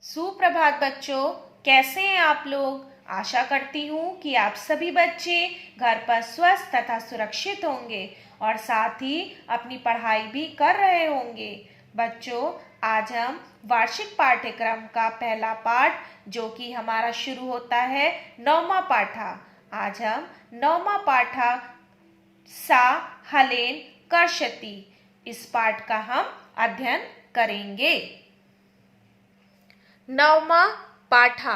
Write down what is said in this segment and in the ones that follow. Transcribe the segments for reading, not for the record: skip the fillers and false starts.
सुप्रभात बच्चों, कैसे हैं आप लोग। आशा करती हूँ कि आप सभी बच्चे घर पर स्वस्थ तथा सुरक्षित होंगे और साथ ही अपनी पढ़ाई भी कर रहे होंगे। बच्चों, आज हम वार्षिक पाठ्यक्रम का पहला पाठ जो कि हमारा शुरू होता है 9वां पाठा। आज हम 9वां पाठा सा हलेन कर्षति इस पाठ का हम अध्ययन करेंगे। 9वां पाठा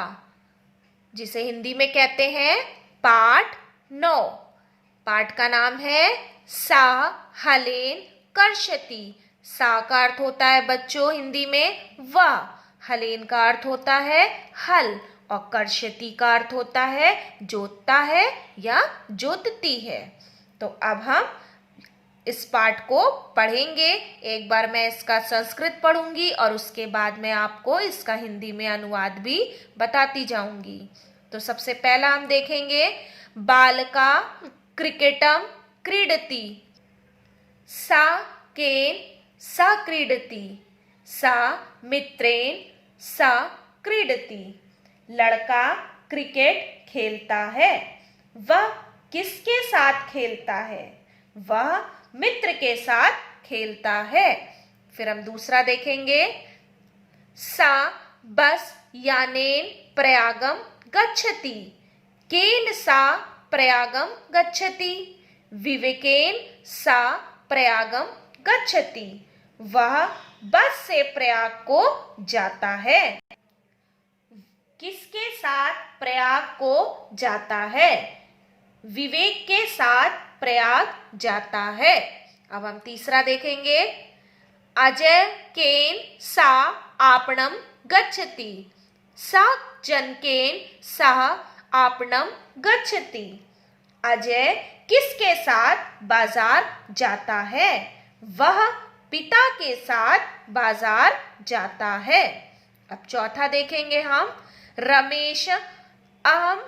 जिसे हिंदी में कहते हैं पाठ 9। पाठ का नाम है सा हलेन कर्षति। सा का अर्थ होता है बच्चों हिंदी में वह, हलेन का अर्थ होता है हल और कर्षति का अर्थ होता है जोतता है या जोतती है। तो अब हम इस पाठ को पढ़ेंगे। एक बार मैं इसका संस्कृत पढ़ूंगी और उसके बाद मैं आपको इसका हिंदी में अनुवाद भी बताती जाऊंगी। तो सबसे पहला हम देखेंगे बालका क्रिकेटम क्रीडति। सा केन सा क्रीडति। सा मित्रेन सा क्रीडति। लड़का क्रिकेट खेलता है। वह किसके साथ खेलता है? वह मित्र के साथ खेलता है। फिर हम दूसरा देखेंगे सा बस यानेन प्रयागम गच्छति। केन सा प्रयागम गच्छति। विवेकेन सा प्रयागम गच्छति। वह बस से प्रयाग को जाता है। किसके साथ प्रयाग को जाता है? विवेक के साथ प्रयाग जाता है। अब हम तीसरा देखेंगे अजय केन सा आपणम गच्छति। सा जनकेन सह आपणम गच्छति। अजय किसके साथ बाजार जाता है? वह पिता के साथ बाजार जाता है। अब चौथा देखेंगे हम रमेश अहम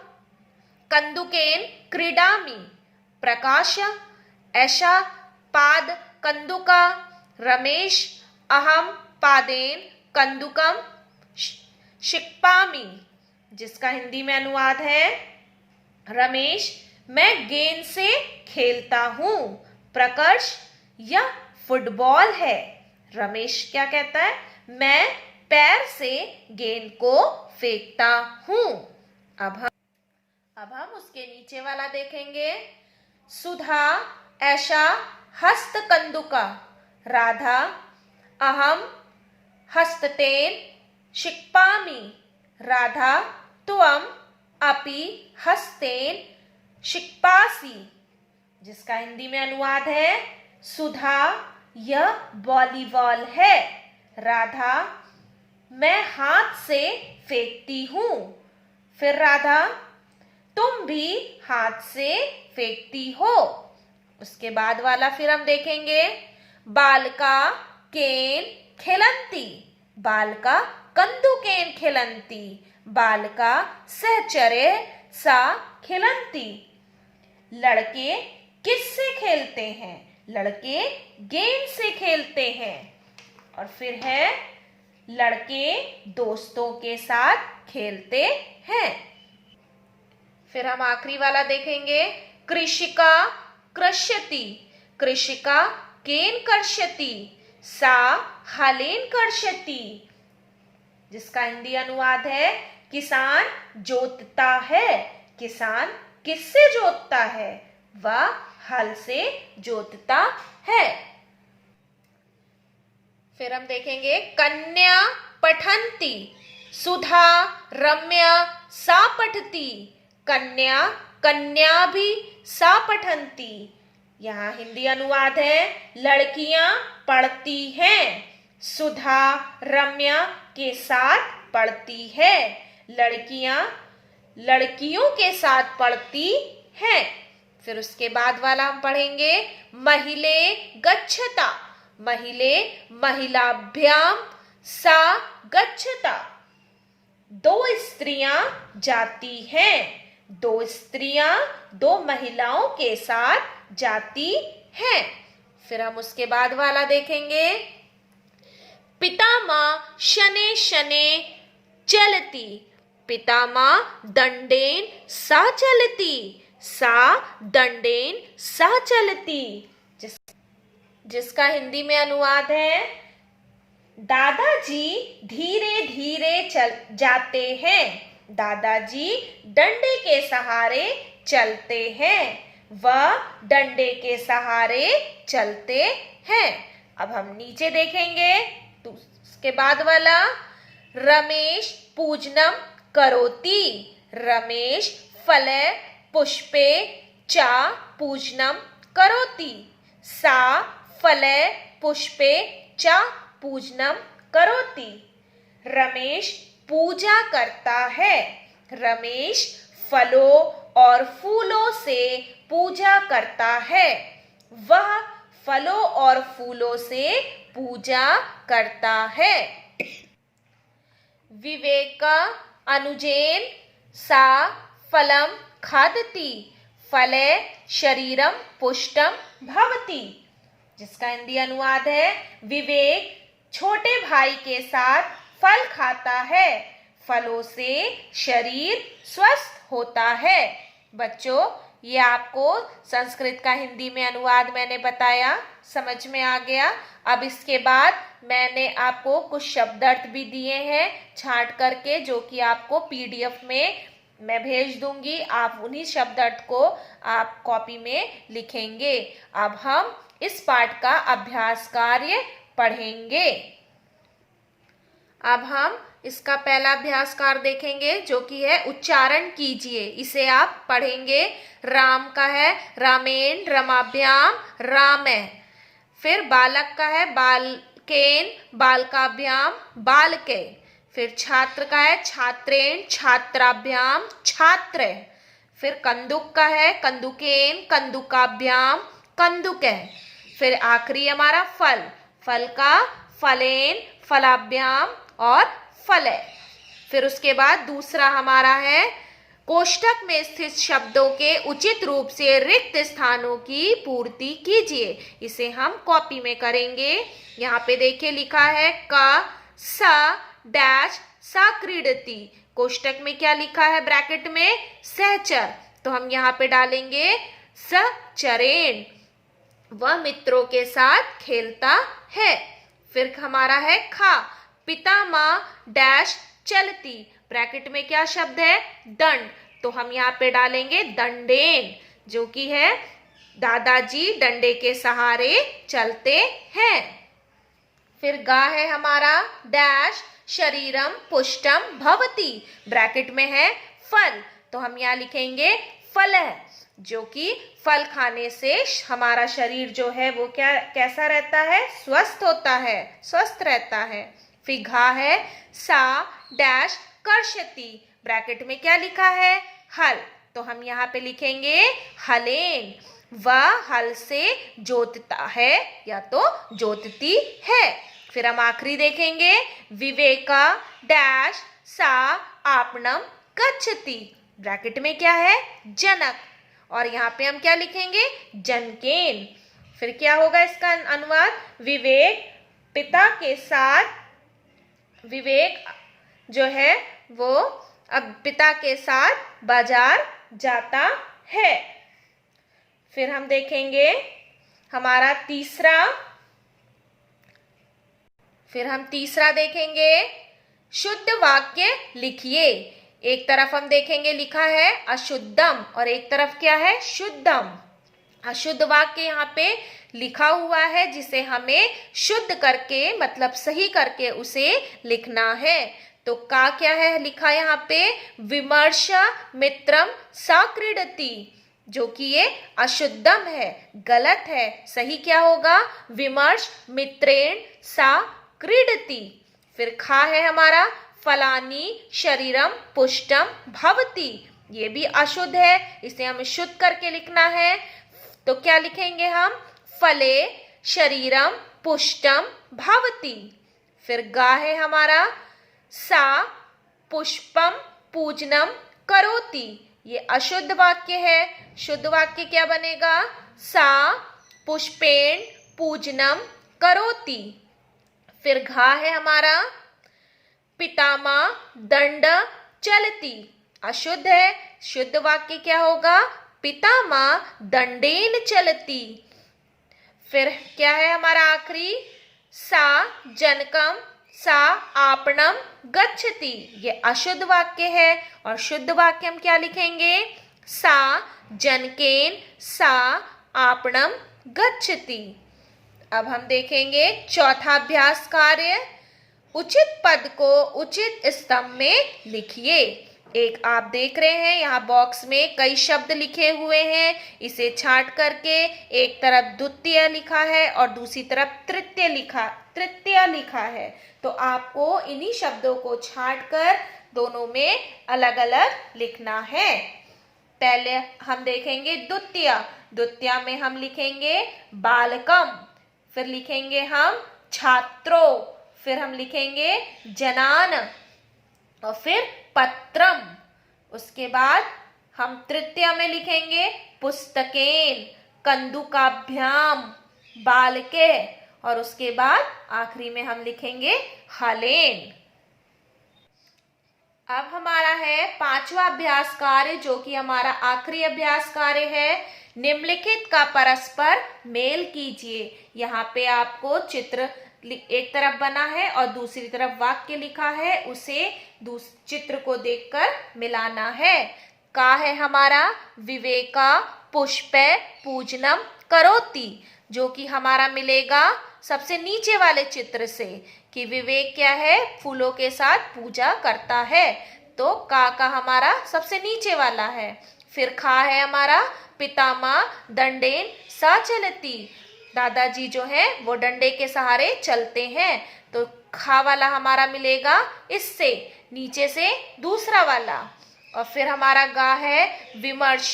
कंदुकेन क्रीडामि। प्रकाश ऐशा पाद कंदुका। रमेश अहम पादेन कंदुकम शिक्षामि। जिसका हिंदी में अनुवाद है रमेश मैं गेंद से खेलता हूँ। प्रकर्ष यह फुटबॉल है। रमेश क्या कहता है? मैं पैर से गेंद को फेंकता हूँ। अब हम उसके नीचे वाला देखेंगे सुधा ऐशा हस्त कंदुका। राधा अहम हस्ततेन शिक्षामि। राधा त्वम अपि हस्तेन शिक्षासि। जिसका हिंदी में अनुवाद है सुधा यह वॉलीबॉल है। राधा मैं हाथ से फेंकती हूँ। फिर राधा तुम भी हाथ से फेंकती हो। उसके बाद वाला फिर हम देखेंगे बालका केन खेलंती। बालका कंदुकेन खेलंती। बालका सहचर्य सा खेलंती। लड़के किससे खेलते हैं? लड़के गेंद से खेलते हैं। और फिर है लड़के दोस्तों के साथ खेलते हैं। फिर हम आखिरी वाला देखेंगे कृषिका कृष्यति। कृषिका केन कर्षति। सा हलेन कर्षति। जिसका हिंदी अनुवाद है किसान जोतता है। किसान किससे जोतता है? वह हल से जोतता है। फिर हम देखेंगे कन्या पठंती। सुधा रम्या सा पठती। कन्या कन्या भी सा पठंती। यहाँ हिंदी अनुवाद है लड़कियां पढ़ती हैं। सुधा रम्या के साथ पढ़ती है। लड़कियां लड़कियों के साथ पढ़ती हैं। फिर उसके बाद वाला हम पढ़ेंगे महिले गच्छता। महिले महिलाभ्याम सा गच्छता। दो स्त्रियां जाती हैं। दो स्त्रियां दो महिलाओं के साथ जाती हैं। फिर हम उसके बाद वाला देखेंगे पितामह शने शने चलती। पितामह दंडेन सा चलती, सा दंडेन सा चलती। जिसका हिंदी में अनुवाद है, दादाजी धीरे धीरे चल जाते हैं, दादाजी डंडे के सहारे चलते हैं, वह डंडे के सहारे चलते हैं। अब हम नीचे देखेंगे तो उसके बाद वाला, रमेश पूजनम करोति, रमेश फले पुष्पे चा पूजनम करोति, सा फले पुष्पे चा पूजनम करोति। रमेश पूजा करता है, रमेश फलों और फूलों से पूजा करता है, वह फलों और फूलों से पूजा करता है। विवेक अनुजेन सा फलम खादति, फले शरीरम पुष्टम भवति। जिसका हिंदी अनुवाद है, विवेक छोटे भाई के साथ फल खाता है, फलों से शरीर स्वस्थ होता है। बच्चों, ये आपको संस्कृत का हिंदी में अनुवाद मैंने बताया, समझ में आ गया। अब इसके बाद मैंने आपको कुछ शब्दार्थ भी दिए हैं छांट करके, जो कि आपको पीडीएफ में मैं भेज दूंगी। आप उन्हीं शब्दार्थ को आप कॉपी में लिखेंगे। अब हम इस पाठ का अभ्यास कार्य पढ़ेंगे। अब हम इसका पहला अभ्यास कार्य देखेंगे, जो कि है उच्चारण कीजिए। इसे आप पढ़ेंगे। राम का है रामेण रमाभ्याम रामे। फिर बालक का है बालकेन बालकाभ्याम बालके। फिर छात्र का है छात्रेण छात्राभ्याम छात्रे। फिर कंदुक का है कंदुकेन कंदुकाभ्याम कंदुके। फिर आखिरी हमारा फल, फल का फलेन फलाभ्याम और फले। फिर उसके बाद दूसरा हमारा है, कोष्ठक में स्थित शब्दों के उचित रूप से रिक्त स्थानों की पूर्ति कीजिए। इसे हम कॉपी में करेंगे। यहाँ पे देखिए लिखा है का सा डैश सा क्रीडती। कोष्ठक में क्या लिखा है ब्रैकेट में, सहचर, तो हम यहाँ पे डालेंगे सचरेण, वह मित्रों के साथ खेलता है। फिर हमारा है खा, पितामह डैश चलती, ब्रैकेट में क्या शब्द है, दंड, तो हम यहाँ पे डालेंगे दंडेन, जो कि है दादाजी डंडे के सहारे चलते हैं। फिर गा है हमारा डैश शरीरम पुष्टम भवति, ब्रैकेट में है फल, तो हम यहाँ लिखेंगे फल है, जो कि फल खाने से हमारा शरीर जो है वो क्या कैसा रहता है, स्वस्थ होता है, स्वस्थ रहता है। फिर घा है सा डैश कर्षति, ब्रैकेट में क्या लिखा है, हल, तो हम यहाँ पे लिखेंगे हलेन, वह हल से जोतता है या तो जोतती है। फिर हम आखिरी देखेंगे, विवेका डैश सा आपनम गच्छति, ब्रैकेट में क्या है, जनक, और यहाँ पे हम क्या लिखेंगे, जनकेन। फिर क्या होगा इसका अनुवाद, विवेक पिता के साथ, विवेक जो है वो अब पिता के साथ बाजार जाता है। फिर हम देखेंगे हमारा तीसरा देखेंगे, शुद्ध वाक्य लिखिए। एक तरफ हम देखेंगे लिखा है अशुद्धम और एक तरफ क्या है, शुद्धम। अशुद्ध वाक्य यहाँ पे लिखा हुआ है, जिसे हमें शुद्ध करके मतलब सही करके उसे लिखना है। तो का क्या है लिखा यहाँ पे, विमर्श मित्रम सक्रीडति, जो कि ये अशुद्धम है, गलत है। सही क्या होगा, विमर्श मित्रेण सा क्रीडति। फिर खा है हमारा फलानी शरीरम पुष्टम भवति, ये भी अशुद्ध है, इसे हमें शुद्ध करके लिखना है। तो क्या लिखेंगे हम, फले शरीरम पुष्टम भवति। फिर गा है हमारा सा पुष्पम पूजनम करोति, ये अशुद्ध वाक्य है। शुद्ध वाक्य क्या बनेगा, सा पुष्पेण पूजनम करोति। फिर घा है हमारा पितामह दंड चलती। अशुद्ध है, शुद्ध वाक्य क्या होगा? पितामह दंडेन चलती। फिर क्या है हमारा आखिरी? सा जनकम सा आपणम गच्छति। ये अशुद्ध वाक्य है और शुद्ध वाक्य हम क्या लिखेंगे? सा जनकेन सा आपणम गच्छति। अब हम देखेंगे चौथा अभ्यास कार्य। उचित पद को उचित स्तंभ में लिखिए। एक आप देख रहे हैं यहाँ बॉक्स में कई शब्द लिखे हुए हैं। इसे छांट करके एक तरफ द्वितीय लिखा है और दूसरी तरफ तृतीय लिखा है। तो आपको इन्हीं शब्दों को छांट कर दोनों में अलग अलग लिखना है। पहले हम देखेंगे द्वितीय में हम लिखेंगे बालकम, फिर लिखेंगे हम छात्रों, फिर हम लिखेंगे जनान और फिर पत्रम। उसके बाद हम तृतीय में लिखेंगे पुस्तकेन, कंदुकाभ्याम, बालके और उसके बाद आखिरी में हम लिखेंगे हलेन। अब हमारा है पांचवा अभ्यास कार्य जो कि हमारा आखिरी अभ्यास कार्य है। निम्नलिखित का परस्पर मेल कीजिए। यहाँ पे आपको चित्र एक तरफ बना है और दूसरी तरफ वाक्य लिखा है, उसे चित्र को देखकर मिलाना है। का है हमारा विवेका पुष्पे पूजनम करोति, जो कि हमारा मिलेगा सबसे नीचे वाले चित्र से कि विवेक क्या है? फूलों के साथ पूजा करता है। तो का हमारा सबसे नीचे वाला है। फिर खा है हमारा पितामह दंडेन सा चलती, दादाजी जो है वो डंडे के सहारे चलते हैं। तो खा वाला हमारा मिलेगा इससे नीचे से दूसरा वाला। और फिर हमारा गा है विमर्श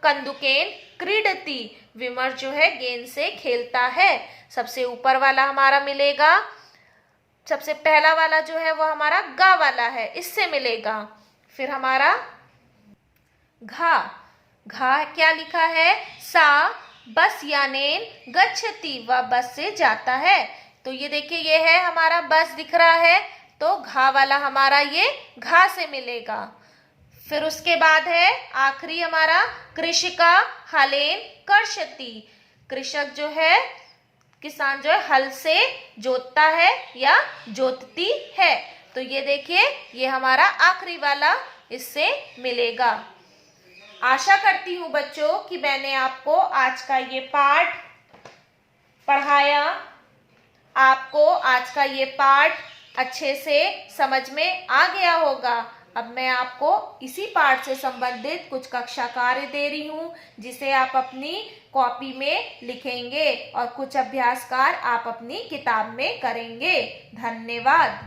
कंदुकेन क्रीडती, विमर्श जो है गेंद से खेलता है। सबसे ऊपर वाला हमारा मिलेगा, सबसे पहला वाला जो है वो हमारा गा वाला है, इससे मिलेगा। फिर हमारा घा क्या लिखा है? सा बस यानेन गच्छति, वह बस से जाता है। तो ये देखिए ये है हमारा बस दिख रहा है, तो घा वाला हमारा ये घा से मिलेगा। फिर उसके बाद है आखिरी हमारा कृषिका हलेन कर्षति, कृषक जो है किसान जो है हल से जोतता है या जोतती है। तो ये देखिए ये हमारा आखिरी वाला इससे मिलेगा। आशा करती हूँ बच्चों कि मैंने आपको आज का ये पाठ पढ़ाया, आपको आज का ये पाठ अच्छे से समझ में आ गया होगा। अब मैं आपको इसी पाठ से संबंधित कुछ कक्षा कार्य दे रही हूँ जिसे आप अपनी कॉपी में लिखेंगे और कुछ अभ्यास कार्य आप अपनी किताब में करेंगे। धन्यवाद।